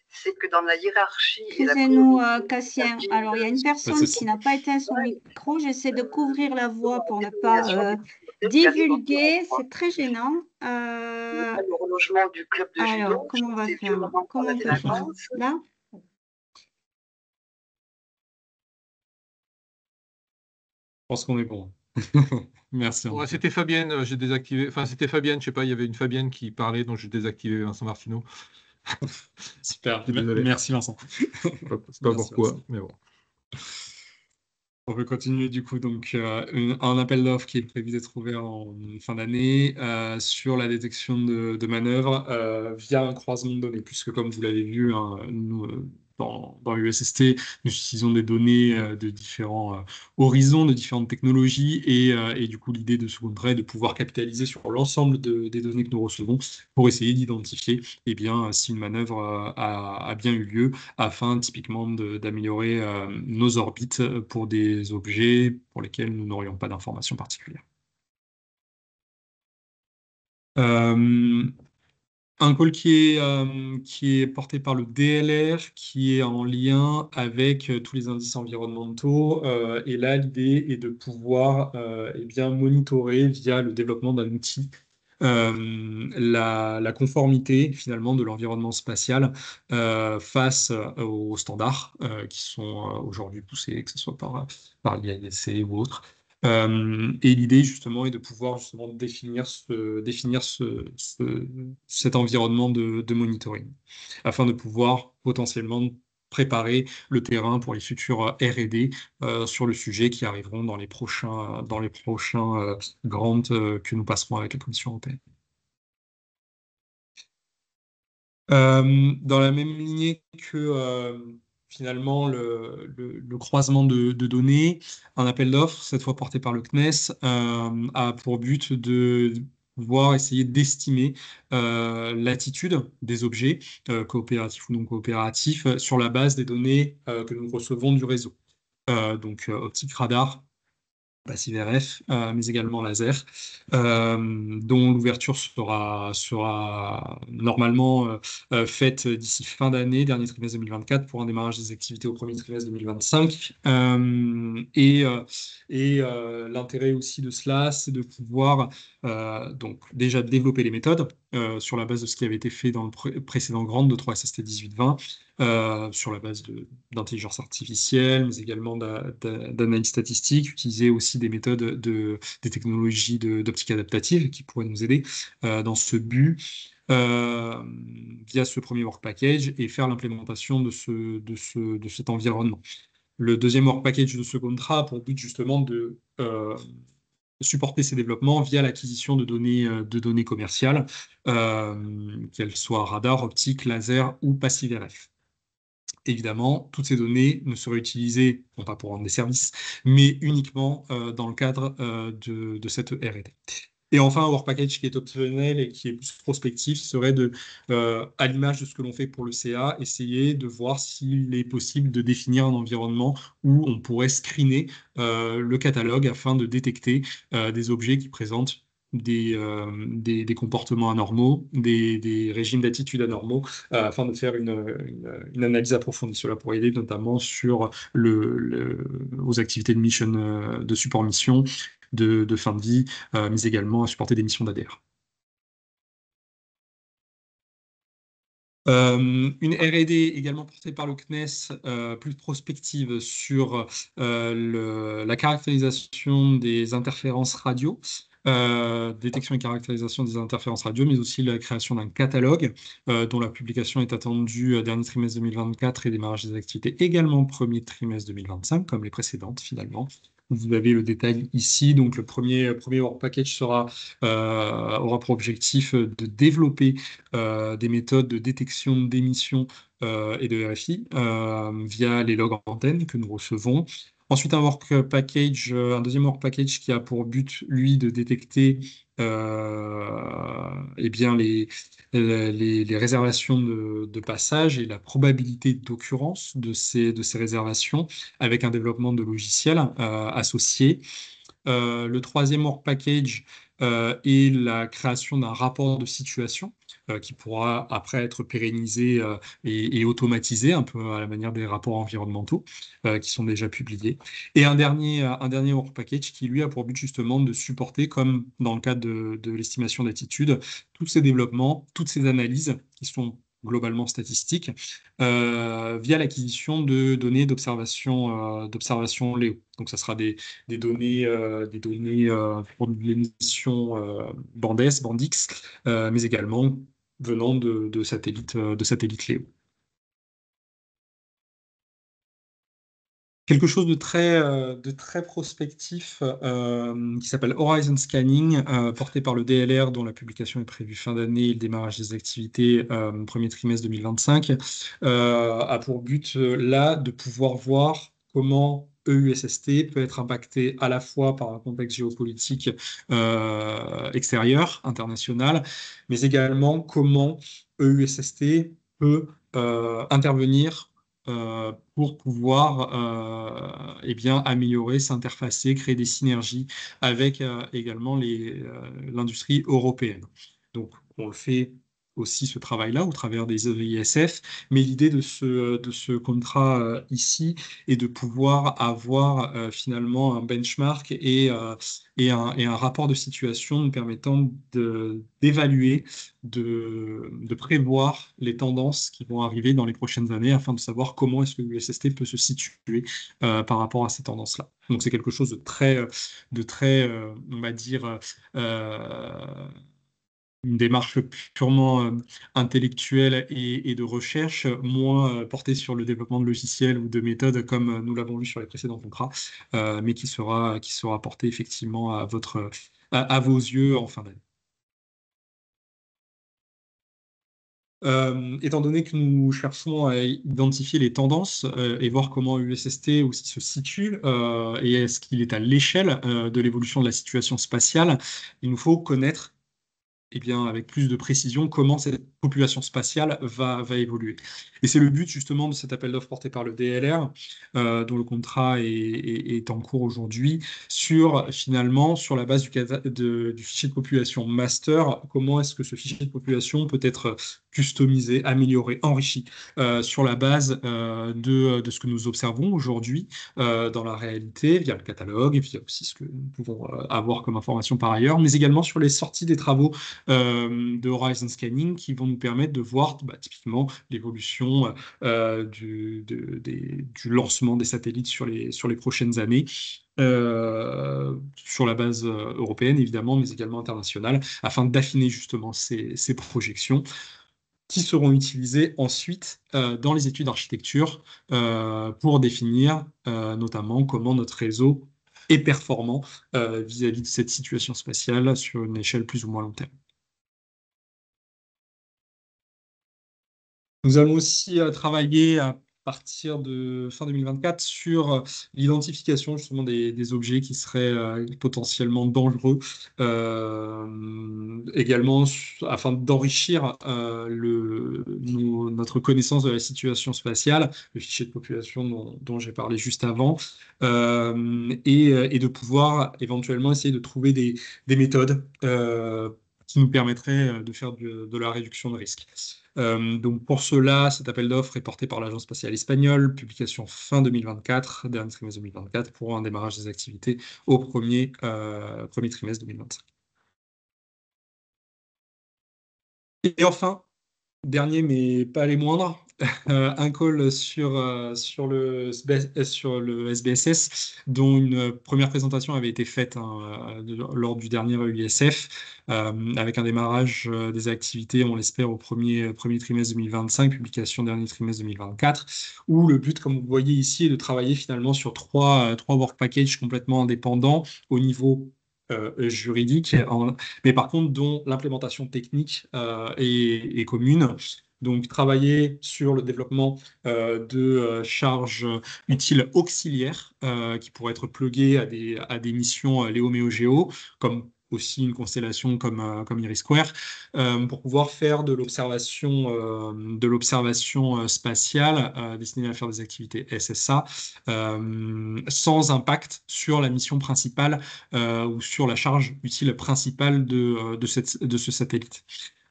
c'est que dans la hiérarchie. Excusez-nous, Cassien. Alors, il y a une personne qui n'a pas éteint son micro. J'essaie de couvrir la voix pour ne pas divulguer. C'est très gênant. Le relogement du club de judo. Alors, comment on va faire? Comment on peut faire? Là? Je pense qu'on est bon. Merci. Ouais, c'était Fabienne, j'ai désactivé. Enfin, c'était Fabienne, je sais pas, il y avait une Fabienne qui parlait, donc j'ai désactivé Vincent Martineau. Super, merci Vincent. Je sais pas pourquoi, mais bon. On peut continuer du coup. Donc, un appel d'offres qui est prévu d'être ouvert en fin d'année sur la détection de manœuvres via un croisement de données, puisque comme vous l'avez vu, hein, nous, dans USST, nous utilisons des données de différents horizons, de différentes technologies, et du coup, l'idée de ce contrat est de pouvoir capitaliser sur l'ensemble des données que nous recevons pour essayer d'identifier eh bien, si une manœuvre a bien eu lieu, afin typiquement d'améliorer nos orbites pour des objets pour lesquels nous n'aurions pas d'informations particulières. Un call qui est porté par le DLR, qui est en lien avec tous les indices environnementaux. Et là, l'idée est de pouvoir eh bien, monitorer via le développement d'un outil la conformité finalement de l'environnement spatial face aux standards qui sont aujourd'hui poussés, que ce soit par l'IADC ou autres. Et l'idée justement est de pouvoir justement définir cet environnement de monitoring afin de pouvoir potentiellement préparer le terrain pour les futurs R&D sur le sujet qui arriveront dans les prochains grants que nous passerons avec la Commission européenne. Dans la même lignée que finalement le croisement de données, un appel d'offres, cette fois porté par le CNES, a pour but de pouvoir essayer d'estimer l'attitude des objets, coopératifs ou non coopératifs, sur la base des données que nous recevons du réseau. Donc optique radar, passive RF, mais également laser, dont l'ouverture sera normalement faite d'ici fin d'année, dernier trimestre 2024, pour un démarrage des activités au premier trimestre 2025. L'intérêt aussi de cela, c'est de pouvoir donc déjà développer les méthodes sur la base de ce qui avait été fait dans le précédent grant de 3 SST 18-20, sur la base d'intelligence artificielle, mais également d'analyse statistique, utiliser aussi des méthodes des technologies d'optique adaptative qui pourraient nous aider dans ce but via ce premier work package et faire l'implémentation de cet environnement. Le deuxième work package de ce contrat a pour but justement de supporter ces développements via l'acquisition de données commerciales, qu'elles soient radar, optique, laser ou passive RF. Évidemment, toutes ces données ne seraient utilisées, non pas pour rendre des services, mais uniquement dans le cadre de cette R&D. Et enfin, un work package qui est optionnel et qui est plus prospectif serait à l'image de ce que l'on fait pour le CA, essayer de voir s'il est possible de définir un environnement où on pourrait screener le catalogue afin de détecter des objets qui présentent des comportements anormaux, des régimes d'attitude anormaux, afin de faire une analyse approfondie. Cela pourrait aider notamment sur aux activités de mission, de support mission, de fin de vie, mais également à supporter des missions d'ADR. Une R&D également portée par le CNES, plus prospective sur la caractérisation des interférences radio, détection et caractérisation des interférences radio, mais aussi la création d'un catalogue dont la publication est attendue dernier trimestre 2024 et démarrage des activités également premier trimestre 2025, comme les précédentes finalement. Vous avez le détail ici. Donc, le premier work package aura pour objectif de développer des méthodes de détection d'émissions et de RFI via les logs antennes que nous recevons. Ensuite, un deuxième work package qui a pour but, lui, de détecter eh bien les réservations de passage et la probabilité d'occurrence de ces réservations avec un développement de logiciels associés. Le troisième work package est la création d'un rapport de situation qui pourra après être pérennisé et automatisé, un peu à la manière des rapports environnementaux qui sont déjà publiés. Et un dernier work package qui, lui, a pour but justement de supporter, comme dans le cadre de l'estimation d'attitude, tous ces développements, toutes ces analyses qui sont globalement statistiques, via l'acquisition de données d'observation Léo. Donc, ça sera des données pour l'émission bande S, bande X, mais également venant de satellites Léo. quelque chose de très prospectif qui s'appelle Horizon Scanning, porté par le DLR, dont la publication est prévue fin d'année et le démarrage des activités premier trimestre 2025, a pour but là de pouvoir voir comment EUSST peut être impacté à la fois par un contexte géopolitique extérieur, international, mais également comment EUSST peut intervenir pour pouvoir eh bien, améliorer, s'interfacer, créer des synergies avec également l'industrie européenne. Donc, on le fait aussi ce travail-là au travers des EISF, mais l'idée de ce contrat ici est de pouvoir avoir finalement un benchmark et un rapport de situation nous permettant d'évaluer, de prévoir les tendances qui vont arriver dans les prochaines années afin de savoir comment est-ce que l'USST peut se situer par rapport à ces tendances-là. Donc c'est quelque chose de très on va dire, une démarche purement intellectuelle et de recherche, moins portée sur le développement de logiciels ou de méthodes comme nous l'avons vu sur les précédents contrats, mais qui sera portée effectivement à vos yeux en fin d'année. Étant donné que nous cherchons à identifier les tendances et voir comment USST aussi se situe et est-ce qu'il est à l'échelle de l'évolution de la situation spatiale, il nous faut connaître eh bien, avec plus de précision comment cette population spatiale va évoluer. Et c'est le but justement de cet appel d'offres porté par le DLR, dont le contrat est en cours aujourd'hui, finalement, sur la base du fichier de population master, comment est-ce que ce fichier de population peut être customisé, amélioré, enrichi sur la base de ce que nous observons aujourd'hui dans la réalité, via le catalogue, et via aussi ce que nous pouvons avoir comme information par ailleurs, mais également sur les sorties des travaux de Horizon Scanning qui vont nous permettre de voir typiquement l'évolution du lancement des satellites sur les prochaines années. Sur la base européenne évidemment, mais également internationale, afin d'affiner justement ces projections qui seront utilisées ensuite dans les études d'architecture pour définir notamment comment notre réseau est performant vis-à-vis de cette situation spatiale sur une échelle plus ou moins long terme. Nous allons aussi travailler à partir de fin 2024 sur l'identification justement des objets qui seraient potentiellement dangereux, également afin d'enrichir notre connaissance de la situation spatiale, le fichier de population dont j'ai parlé juste avant, et de pouvoir éventuellement essayer de trouver des méthodes qui nous permettraient de faire de la réduction de risque. Donc pour cela, cet appel d'offres est porté par l'Agence spatiale espagnole, publication fin 2024, dernier trimestre 2024, pour un démarrage des activités au premier trimestre 2025. Et enfin, dernier mais pas les moindres, un call sur le SBSS, dont une première présentation avait été faite lors du dernier EISF, avec un démarrage des activités, on l'espère, au premier trimestre 2025, publication dernier trimestre 2024, où le but, comme vous voyez ici, est de travailler finalement sur trois work packages complètement indépendants au niveau juridique, mais par contre dont l'implémentation technique est commune. Donc, travailler sur le développement de charges utiles auxiliaires qui pourraient être pluguées à des missions LEO-MEO-GEO, comme aussi une constellation comme Iris-Square, pour pouvoir faire de l'observation spatiale destinée à faire des activités SSA sans impact sur la mission principale ou sur la charge utile principale de ce satellite.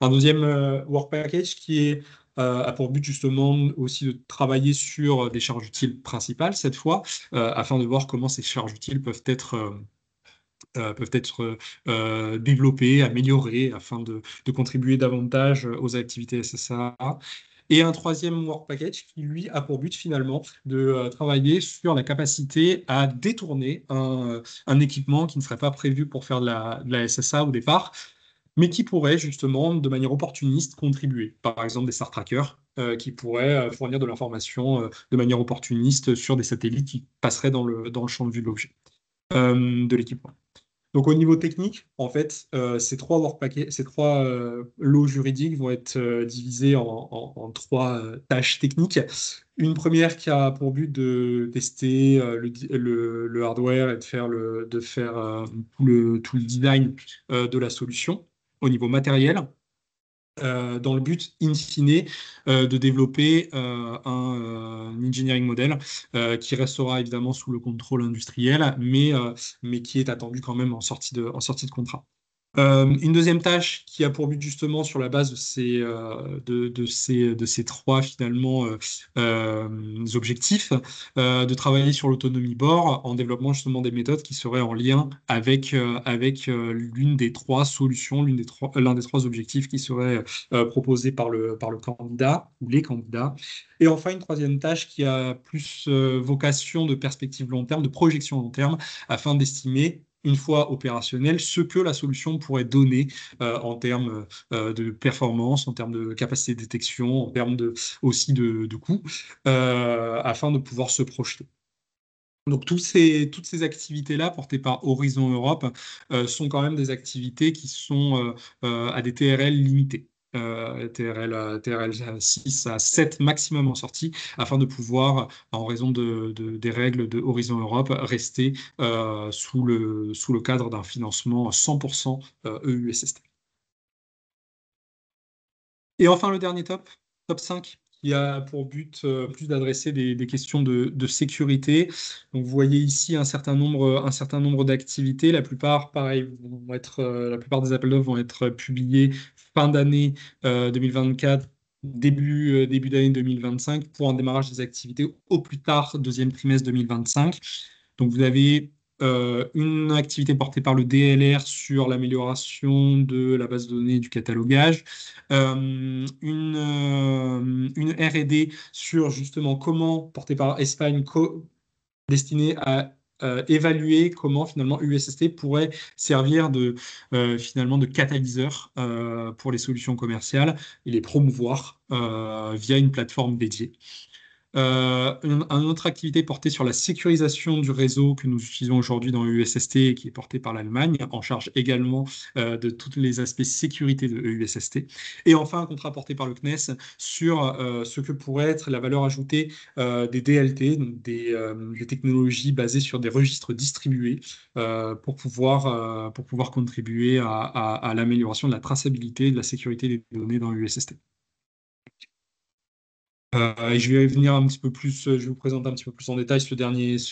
Un deuxième work package qui a pour but justement aussi de travailler sur des charges utiles principales cette fois, afin de voir comment ces charges utiles peuvent être développées, améliorées, afin de contribuer davantage aux activités SSA. Et un troisième work package qui, lui, a pour but finalement de travailler sur la capacité à détourner un équipement qui ne serait pas prévu pour faire de la SSA au départ, mais qui pourraient justement, de manière opportuniste, contribuer. Par exemple, des star trackers qui pourraient fournir de l'information de manière opportuniste sur des satellites qui passeraient dans le champ de vue de l'objet, de l'équipement. Donc au niveau technique, en fait, ces trois work packets, ces trois lots juridiques vont être divisés en trois tâches techniques. Une première qui a pour but de tester le hardware et de faire tout le design de la solution au niveau matériel. Dans le but, in fine, de développer un engineering model qui restera évidemment sous le contrôle industriel, mais qui est attendu quand même en sortie de contrat. Une deuxième tâche qui a pour but justement sur la base de ces trois finalement objectifs, de travailler sur l'autonomie bord en développant justement des méthodes qui seraient en lien avec l'une des trois solutions, l'un des trois objectifs qui seraient proposés par le candidat ou les candidats. Et enfin, une troisième tâche qui a plus vocation de perspective long terme, de projection long terme, afin d'estimer une fois opérationnel, ce que la solution pourrait donner en termes de performance, en termes de capacité de détection, en termes aussi de coûts, afin de pouvoir se projeter. Donc toutes ces activités-là, portées par Horizon Europe, sont quand même des activités qui sont à des TRL limités. TRL 6 à 7 maximum en sortie, afin de pouvoir, en raison des règles de Horizon Europe, rester sous le cadre d'un financement 100% EUSST. Et enfin, le dernier top 5, qui a pour but plus d'adresser des questions de sécurité. Donc, vous voyez ici un certain nombre d'activités. La plupart, pareil, la plupart des appels d'offres vont être publiés fin d'année 2024, début d'année 2025, pour un démarrage des activités au plus tard deuxième trimestre 2025. Donc, vous avez une activité portée par le DLR sur l'amélioration de la base de données du catalogage, une R&D sur justement comment, portée par Espagne, destinée à évaluer comment finalement USST pourrait servir finalement de catalyseur pour les solutions commerciales et les promouvoir via une plateforme dédiée. Une autre activité portée sur la sécurisation du réseau que nous utilisons aujourd'hui dans EUSST et qui est portée par l'Allemagne, en charge également de tous les aspects sécurité de EUSST. Et enfin, un contrat porté par le CNES sur ce que pourrait être la valeur ajoutée des DLT, donc des technologies basées sur des registres distribués pour pouvoir contribuer à l'amélioration de la traçabilité et de la sécurité des données dans EUSST. Et je vais venir un petit peu plus, je vais vous présenter un petit peu plus en détail ce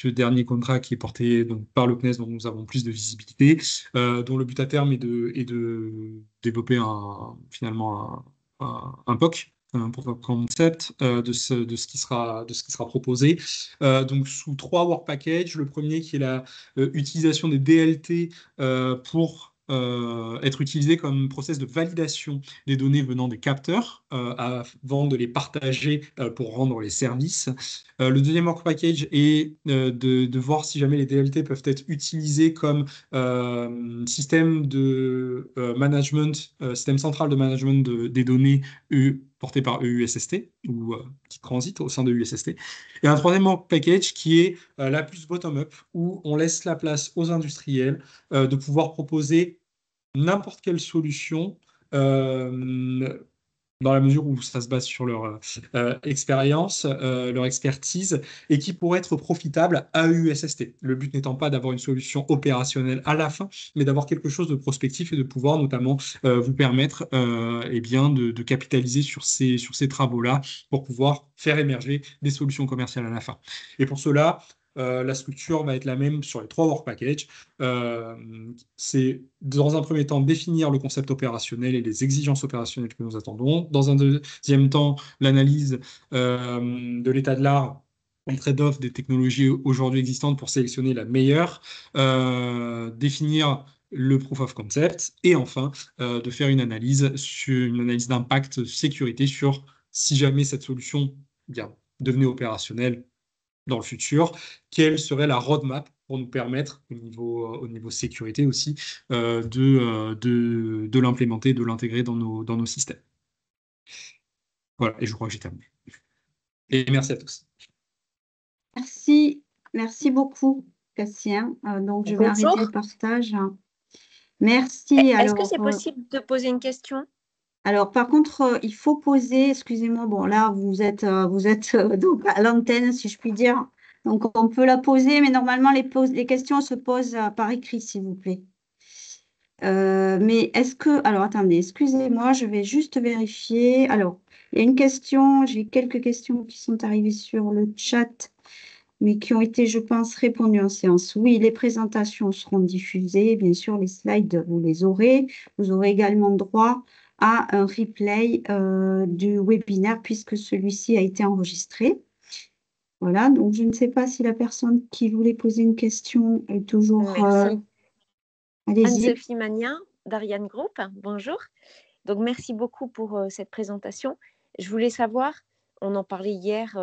dernier contrat qui est porté donc, par le CNES, dont nous avons plus de visibilité, dont le but à terme est de développer finalement un POC, un proof of concept de ce qui sera proposé. Donc sous trois work packages, le premier qui est la utilisation des DLT pour être utilisé comme process de validation des données venant des capteurs avant de les partager pour rendre les services. Le deuxième work package est de voir si jamais les DLT peuvent être utilisés comme système de management, système central de management des données porté par EUSST ou qui transite au sein de EUSST. Et un troisième work package qui est la plus bottom-up, où on laisse la place aux industriels de pouvoir proposer n'importe quelle solution dans la mesure où ça se base sur leur expérience, leur expertise, et qui pourrait être profitable à EUSST. Le but n'étant pas d'avoir une solution opérationnelle à la fin, mais d'avoir quelque chose de prospectif et de pouvoir notamment vous permettre de capitaliser sur ces travaux-là pour pouvoir faire émerger des solutions commerciales à la fin. Et pour cela, la structure va être la même sur les trois work packages. C'est dans un premier temps définir le concept opérationnel et les exigences opérationnelles que nous attendons. Dans un deuxième temps, l'analyse de l'état de l'art, le trade-off des technologies aujourd'hui existantes pour sélectionner la meilleure, définir le proof of concept et enfin de faire une analyse d'impact sécurité sur si jamais cette solution devenait opérationnelle dans le futur, quelle serait la roadmap pour nous permettre, au niveau sécurité aussi, de l'implémenter, de l'intégrer dans nos systèmes. Voilà, et je crois que j'ai terminé. Et merci à tous. Merci beaucoup, Cassien. Donc, je vais Bonjour. arrêter le partage. Merci. Est-ce que c'est possible de poser une question? Alors, par contre, il faut poser, excusez-moi, bon, là, vous êtes donc à l'antenne, si je puis dire. Donc, on peut la poser, mais normalement, les questions se posent par écrit, s'il vous plaît. Mais est-ce que... Alors, attendez, excusez-moi, je vais juste vérifier. Alors, il y a une question, j'ai quelques questions qui sont arrivées sur le chat, mais qui ont été, je pense, répondues en séance. Oui, les présentations seront diffusées. Bien sûr, les slides, vous les aurez. Vous aurez également droit à un replay du webinaire puisque celui-ci a été enregistré. Voilà, donc je ne sais pas si la personne qui voulait poser une question est toujours... Merci. Allez-y. Anne-Sophie Magnin, d'Ariane Group, bonjour. Donc, merci beaucoup pour cette présentation. Je voulais savoir, on en parlait hier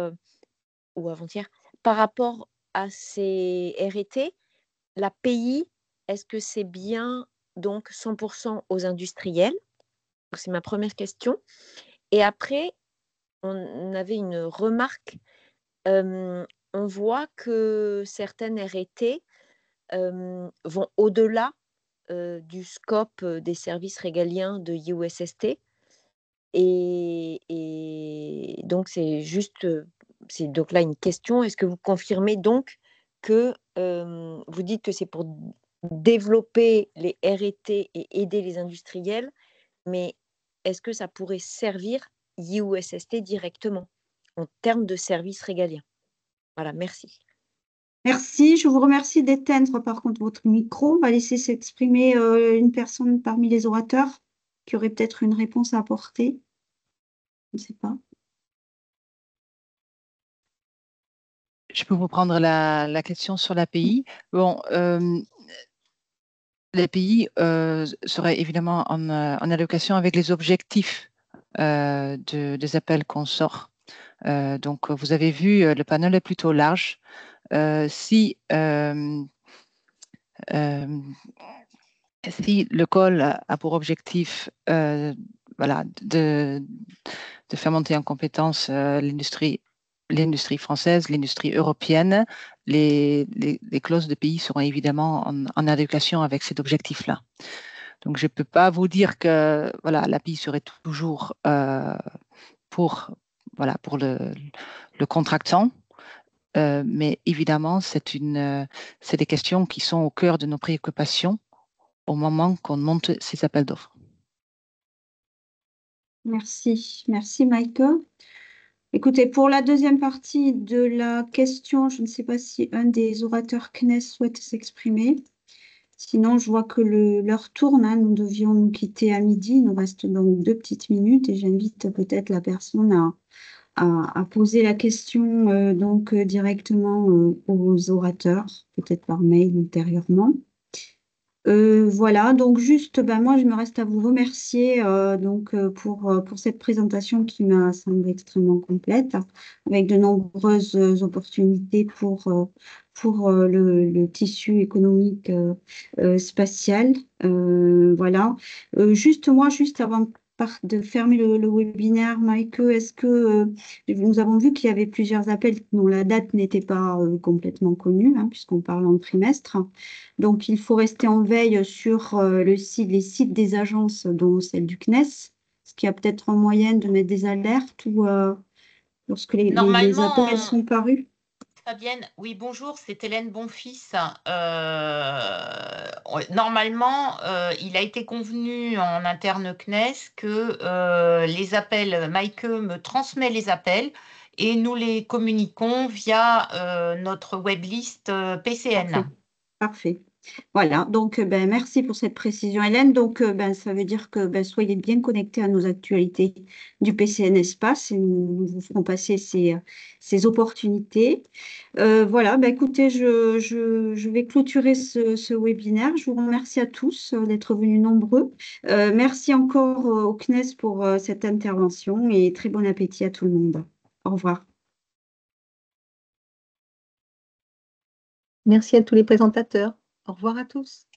ou avant-hier, par rapport à ces R&T, l'API, est-ce que c'est bien donc 100% aux industriels? C'est ma première question. Et après, on avait une remarque. On voit que certaines R&T vont au-delà du scope des services régaliens de USST. Et donc, c'est donc là une question. Est-ce que vous confirmez donc que vous dites que c'est pour développer les R&T et aider les industriels, mais est-ce que ça pourrait servir USST directement en termes de services régaliens? Voilà, merci. Merci, je vous remercie d'éteindre par contre votre micro. On va laisser s'exprimer une personne parmi les orateurs qui aurait peut-être une réponse à apporter. Je ne sais pas. Je peux vous prendre la question sur l'API. Bon, l'API serait évidemment en allocation avec les objectifs des appels qu'on sort. Donc, vous avez vu, le panel est plutôt large. Si le call a pour objectif voilà, de faire monter en compétence l'industrie française, l'industrie européenne, les clauses de pays seront évidemment en adéquation avec cet objectif-là. Donc, je ne peux pas vous dire que voilà, l'API serait toujours pour le contractant, mais évidemment, c'est des questions qui sont au cœur de nos préoccupations au moment qu'on monte ces appels d'offres. Merci, merci Michael. Écoutez, pour la deuxième partie de la question, je ne sais pas si un des orateurs CNES souhaite s'exprimer. Sinon, je vois que l'heure tourne, hein. Nous devions nous quitter à midi. Il nous reste donc 2 petites minutes et j'invite peut-être la personne à poser la question directement aux orateurs, peut-être par mail ultérieurement. Voilà, donc juste, moi, je me reste à vous remercier pour cette présentation qui m'a semblé extrêmement complète, avec de nombreuses opportunités pour le tissu économique spatial. Voilà. Juste avant de fermer le webinaire, Maïke, est-ce que nous avons vu qu'il y avait plusieurs appels dont la date n'était pas complètement connue, hein, puisqu'on parle en trimestre. Donc, il faut rester en veille sur les sites des agences, dont celle du CNES, ce qui a peut-être en moyenne de mettre des alertes ou lorsque les appels sont parus. Fabienne, oui, bonjour, c'est Hélène Bonfils. Normalement, il a été convenu en interne CNES que les appels, Maïke me transmet les appels et nous les communiquons via notre weblist PCN. Parfait. Voilà, donc merci pour cette précision, Hélène. Donc, ça veut dire que soyez bien connectés à nos actualités du PCN Espace et nous vous ferons passer ces opportunités. Voilà, écoutez, je vais clôturer ce webinaire. Je vous remercie à tous d'être venus nombreux. Merci encore au CNES pour cette intervention et très bon appétit à tout le monde. Au revoir. Merci à tous les présentateurs. Au revoir à tous.